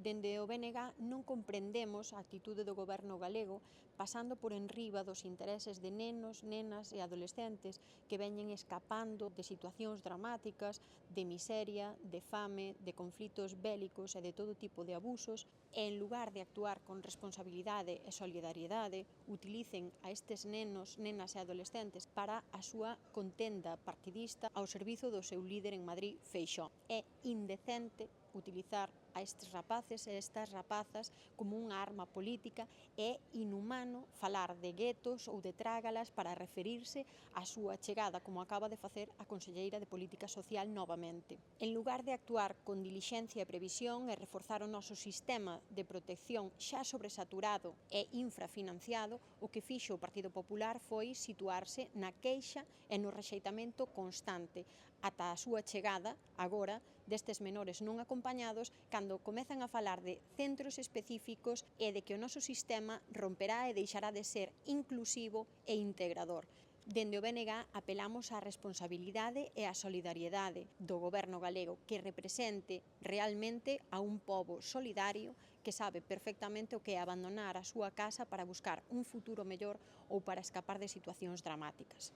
Dende o BNG non comprendemos a actitude do goberno galego pasando por enriba dos intereses de nenos, nenas e adolescentes que veñen escapando de situacións dramáticas, de miseria, de fame, de conflitos bélicos e de todo tipo de abusos, e en lugar de actuar con responsabilidade e solidariedade, utilicen a estes nenos, nenas e adolescentes para a súa contenda partidista ao servizo do seu líder en Madrid, Feixóo. É indecente utilizar a estes rapaces e estas rapazas como unha arma política, é inhumano falar de guetos ou de trágalas para referirse á súa chegada, como acaba de facer a conselleira de Política Social novamente. En lugar de actuar con dilixencia e previsión e reforzar o noso sistema de protección xa sobresaturado e infrafinanciado, o que fixo o Partido Popular foi situarse na queixa e no rexeitamento constante, ata a súa chegada, agora, destes menores non acompañados, cando comezan a falar de centros específicos e de que o noso sistema romperá e deixará de ser inclusivo e integrador. Dende o BNG apelamos á responsabilidade e á solidariedade do goberno galego que represente realmente a un pobo solidario que sabe perfectamente o que é abandonar a súa casa para buscar un futuro mellor ou para escapar de situacións dramáticas.